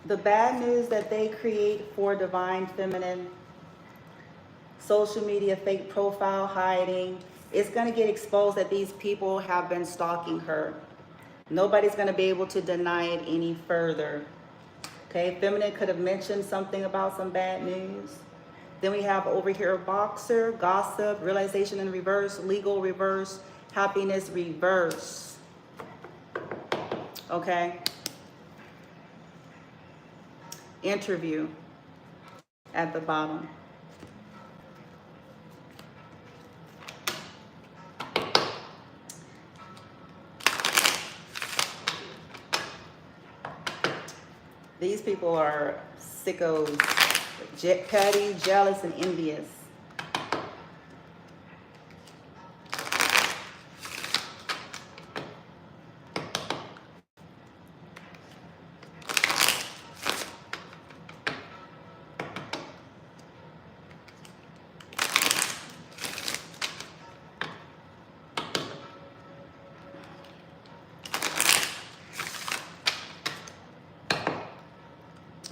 The bad news that they create for divine feminine, social media fake profile hiding, it's going to get exposed that these people have been stalking her. Nobody's going to be able to deny it any further. Okay, feminine could have mentioned something about some bad news. Then we have over here boxer, gossip, realization in reverse, legal reverse, happiness reverse. Okay. Interview at the bottom. These people are sickos, petty, jealous, and envious.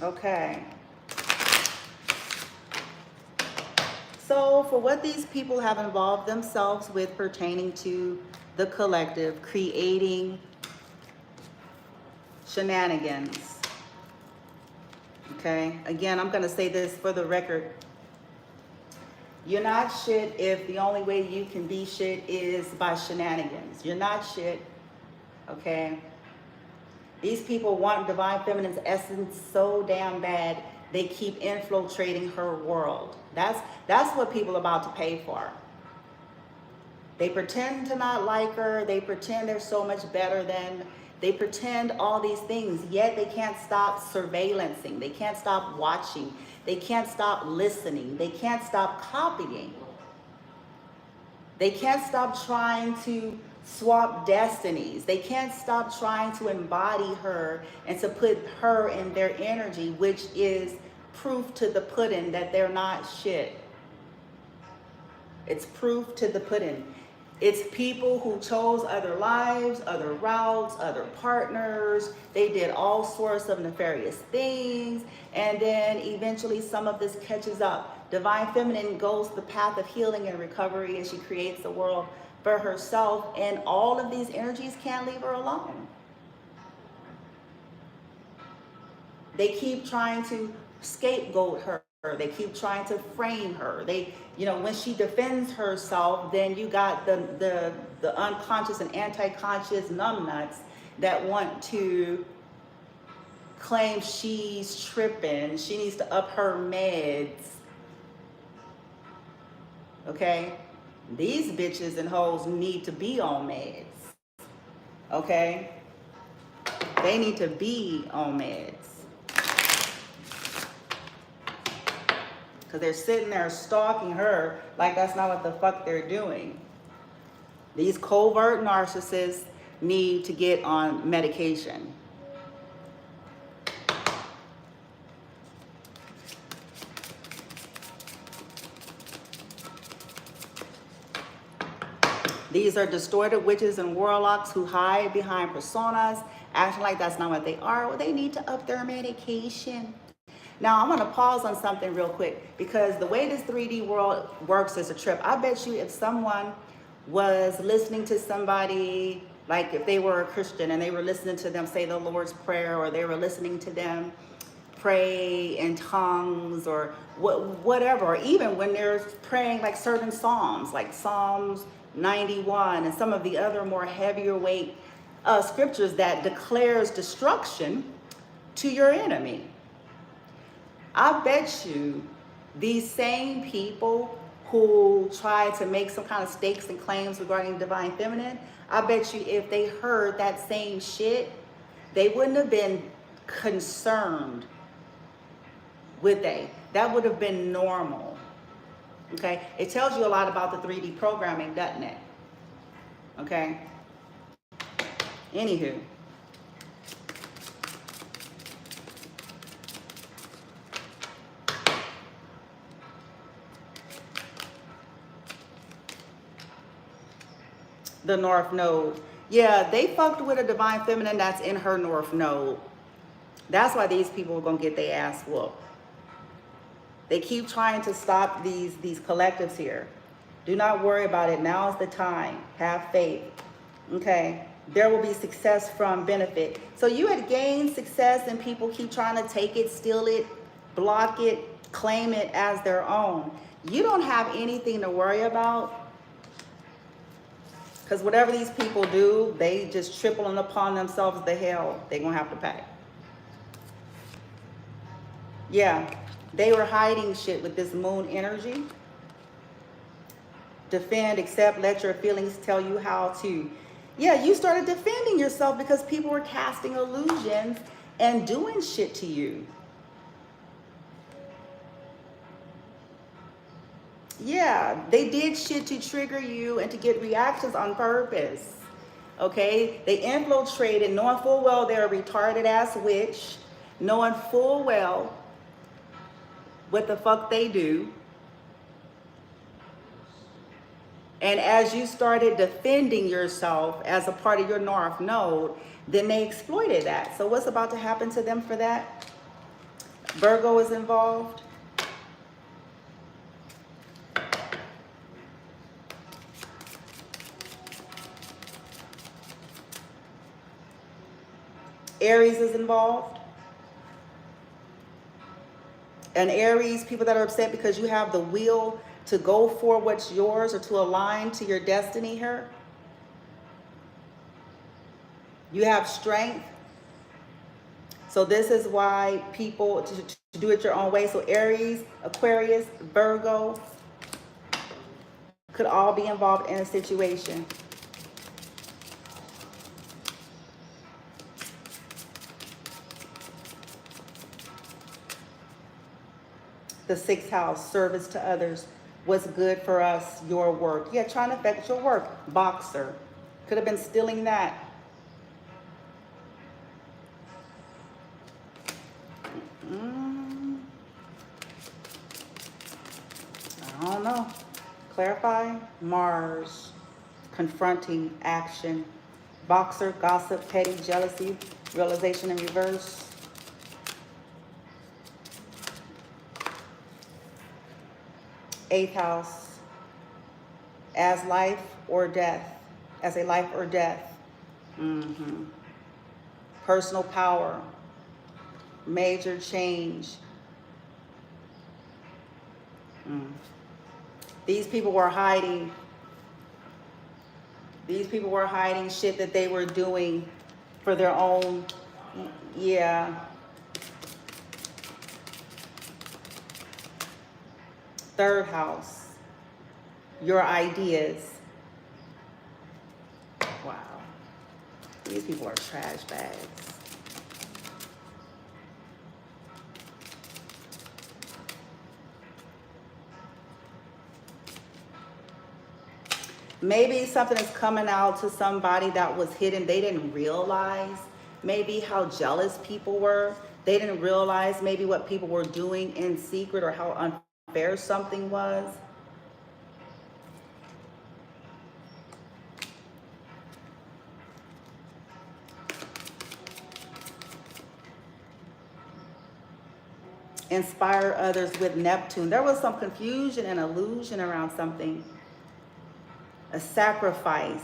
Okay. So for what these people have involved themselves with pertaining to the collective, creating shenanigans. Okay. Again, I'm going to say this for the record. You're not shit if the only way you can be shit is by shenanigans. You're not shit. Okay. These people want divine feminine's essence so damn bad, they keep infiltrating her world. That's what people are about to pay for. They pretend to not like her. They pretend they're so much better than. They pretend all these things, yet they can't stop surveillancing. They can't stop watching. They can't stop listening. They can't stop copying. They can't stop trying to swap destinies. They can't stop trying to embody her and to put her in their energy, which is proof to the pudding that they're not shit. It's proof to the pudding. It's people who chose other lives, other routes, other partners. They did all sorts of nefarious things. And then eventually some of this catches up. Divine Feminine goes the path of healing and recovery, and she creates a world for herself. And all of these energies can't leave her alone. They keep trying to scapegoat her. They keep trying to frame her. They, when she defends herself, then you got the unconscious and anti-conscious numbnuts that want to claim she's tripping. She needs to up her meds. Okay? These bitches and hoes need to be on meds. Okay? They need to be on meds. Because they're sitting there stalking her like that's not what the fuck they're doing. These covert narcissists need to get on medication. These are distorted witches and warlocks who hide behind personas, acting like that's not what they are. Well, they need to up their medication. Now, I'm going to pause on something real quick, because the way this 3D world works is a trip. I bet you if someone was listening to somebody, like if they were a Christian and they were listening to them say the Lord's Prayer, or they were listening to them pray in tongues or whatever, or even when they're praying like certain Psalms, like Psalms 91 and some of the other more heavier weight scriptures that declares destruction to your enemy. I bet you these same people who try to make some kind of stakes and claims regarding divine feminine, I bet you if they heard that same shit, they wouldn't have been concerned, would they? That would have been normal. Okay? It tells you a lot about the 3D programming, doesn't it? Okay? Anywho. The North Node. Yeah, they fucked with a divine feminine that's in her North Node. That's why these people are going to get their ass whooped. They keep trying to stop these collectives here. Do not worry about it. Now is the time. Have faith. Okay? There will be success from benefit. So you had gained success and people keep trying to take it, steal it, block it, claim it as their own. You don't have anything to worry about, because whatever these people do, they just tripling upon themselves the hell they're going to have to pay. Yeah, they were hiding shit with this moon energy. Defend, accept, let your feelings tell you how to. Yeah, you started defending yourself because people were casting illusions and doing shit to you. Yeah, they did shit to trigger you and to get reactions on purpose. Okay? They infiltrated, knowing full well they're a retarded ass witch, knowing full well what the fuck they do. And as you started defending yourself as a part of your North Node, then they exploited that. So what's about to happen to them for that? Virgo is involved. Aries is involved. And Aries, people that are upset because you have the will to go for what's yours or to align to your destiny here. You have strength. So this is why people to do it your own way. So Aries, Aquarius, Virgo could all be involved in a situation. The 6th house, service to others. What's good for us, your work. Yeah, trying to affect your work. Boxer. Could have been stealing that. I don't know. Clarify. Mars. Confronting action. Boxer, gossip, petty, jealousy, realization in reverse. Eighth house, as life or death, as a life or death. Personal power, major change. These people were hiding. These people were hiding shit that they were doing for their own, yeah. Third house, your ideas. Wow. These people are trash bags. Maybe something is coming out to somebody that was hidden. They didn't realize maybe how jealous people were. They didn't realize maybe what people were doing in secret or how unfair something was. Inspire others with Neptune. There was some confusion and illusion around something. A sacrifice.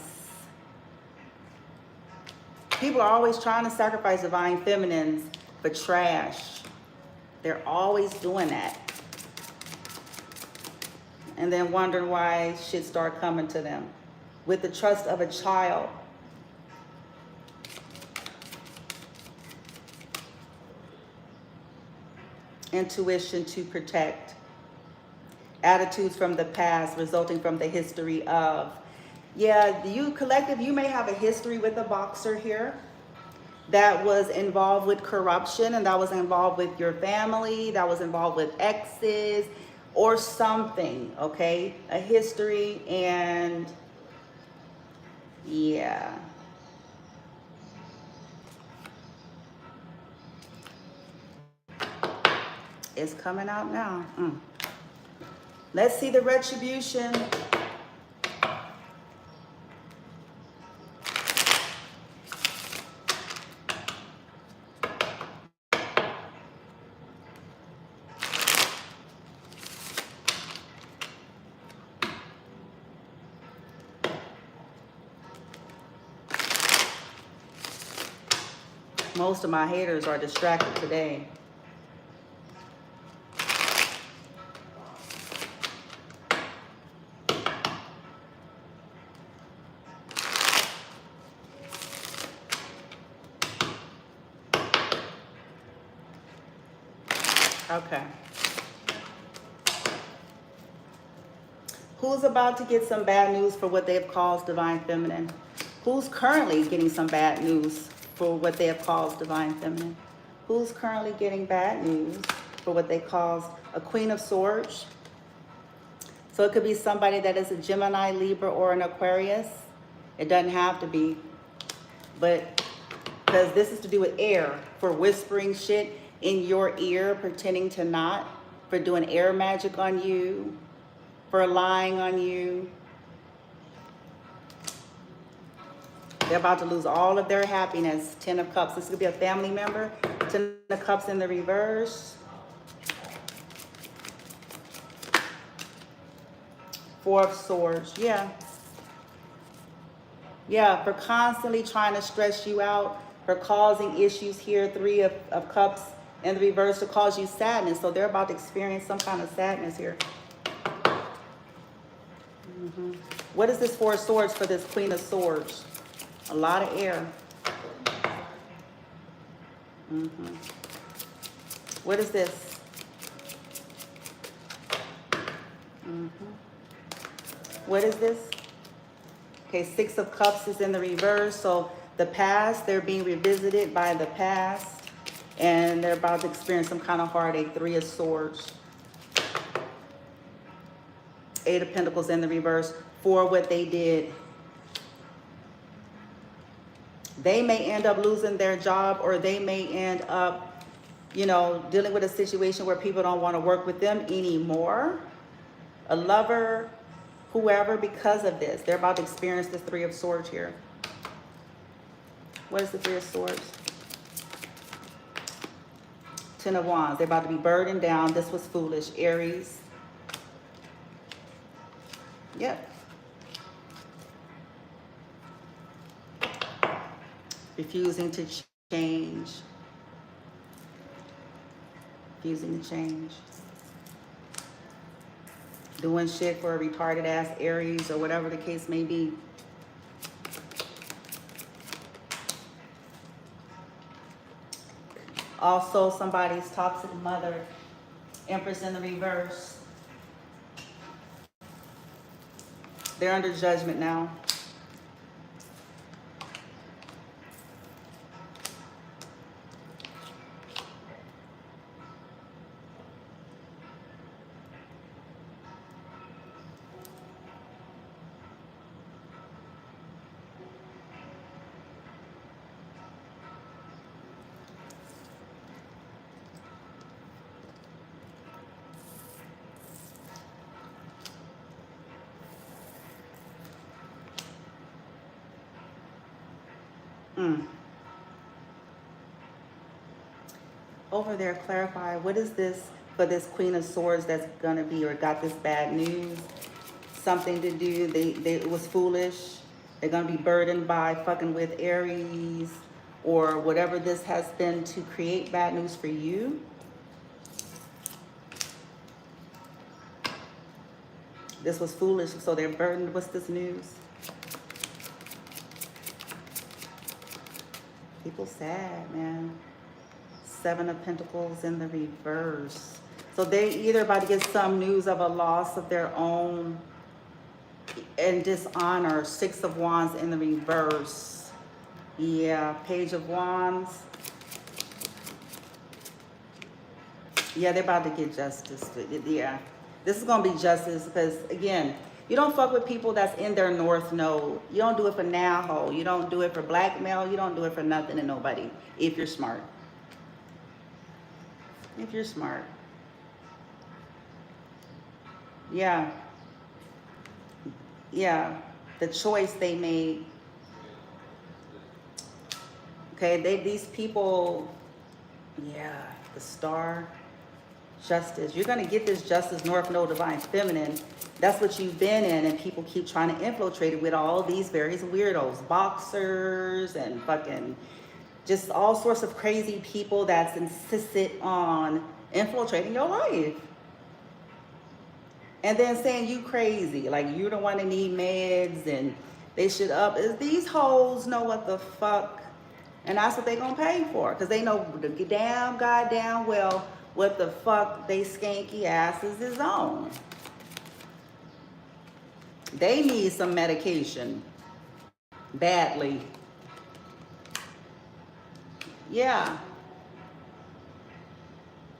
People are always trying to sacrifice divine feminines for trash. They're always doing that. And then wondering why shit start coming to them. With the trust of a child. Intuition to protect. Attitudes from the past resulting from the history of. Yeah, you collective, you may have a history with a boxer here that was involved with corruption, and that was involved with your family, that was involved with exes or something, okay? A history, and yeah. It's coming out now. Let's see the retribution. Most of my haters are distracted today. Okay. Who's about to get some bad news for what they have caused Divine Feminine? Who's currently getting some bad news for what they have caused Divine Feminine? Who's currently getting bad news for what they caused a Queen of Swords? So it could be somebody that is a Gemini, Libra, or an Aquarius. It doesn't have to be, but because this is to do with air, for whispering shit in your ear, pretending to not, for doing air magic on you, for lying on you. They're about to lose all of their happiness. 10 of Cups. This could be a family member. 10 of Cups in the reverse. 4 of Swords. Yeah. Yeah, for constantly trying to stress you out, for causing issues here. 3 of Cups in the reverse to cause you sadness. So they're about to experience some kind of sadness here. What is this 4 of Swords for this Queen of Swords? A lot of air. What is this? What is this? Okay, 6 of Cups is in the reverse. So the past, they're being revisited by the past. And they're about to experience some kind of heartache. 3 of Swords. 8 of Pentacles in the reverse for what they did. They may end up losing their job, or they may end up, you know, dealing with a situation where people don't want to work with them anymore. A lover, whoever, because of this. They're about to experience the 3 of Swords here. What is the 3 of Swords? 10 of Wands. They're about to be burdened down. This was foolish. Aries. Yep. Refusing to change. Refusing to change. Doing shit for a retarded ass Aries or whatever the case may be. Also, somebody's toxic mother. Empress in the reverse. They're under judgment now. Over there, clarify, what is this for this Queen of Swords that's gonna be, or got this bad news? Something to do, it was foolish. They're gonna be burdened by fucking with Aries, or whatever this has been to create bad news for you. This was foolish, so they're burdened. What's this news? People sad, man. 7 of Pentacles in the reverse. So they either about to get some news of a loss of their own and dishonor. 6 of Wands in the reverse. Yeah, Page of Wands. Yeah, they're about to get justice. Yeah, this is going to be justice because, again, you don't fuck with people that's in their north node. You don't do it for now. You don't do it for blackmail. You don't do it for nothing and nobody if you're smart. If you're smart. Yeah. Yeah. The choice they made. Okay, these people, yeah, the Star, justice. You're going to get this justice, North Node, Divine Feminine. That's what you've been in, and people keep trying to infiltrate it with all these various weirdos, boxers and fucking just all sorts of crazy people that's insisted on infiltrating your life. And then saying you crazy, like you're the one that need meds and they should up. These hoes know what the fuck, and that's what they gonna pay for, because they know the damn goddamn well what the fuck they skanky asses is on. They need some medication badly. Yeah.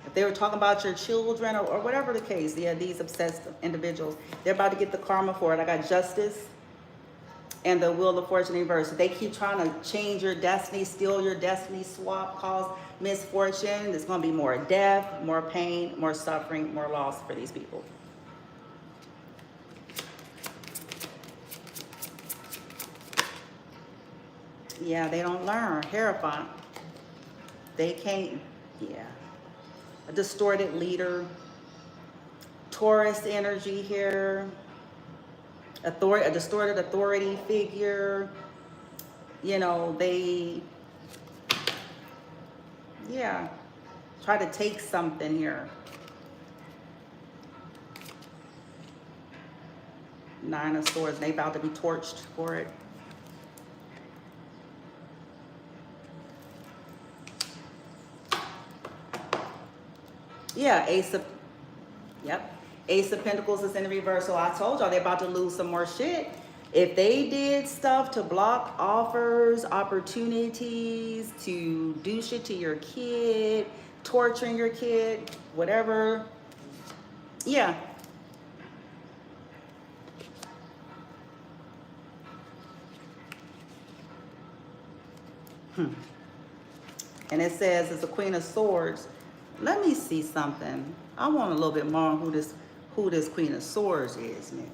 If they were talking about your children or whatever the case, yeah, these obsessed individuals, they're about to get the karma for it. I got justice and the wheel of fortune reverse. They keep trying to change your destiny, steal your destiny, swap, cause misfortune. There's going to be more death, more pain, more suffering, more loss for these people. Yeah, they don't learn. Hierophant. They can't, yeah. A distorted leader. Taurus energy here. A distorted authority figure. You know, they, yeah, try to take something here. Nine of Swords, and they about to be torched for it. Yeah, Ace of Pentacles is in the reverse. So I told y'all they're about to lose some more shit. If they did stuff to block offers, opportunities, to do shit to your kid, torturing your kid, whatever. Yeah. And it says it's the Queen of Swords. Let me see something. I want a little bit more on who this Queen of Swords is, man.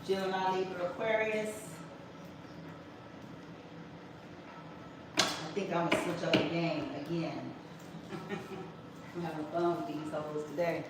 Gemini, Libra, Aquarius. I think I'm gonna switch up the game again. I'm having fun with these hoes today.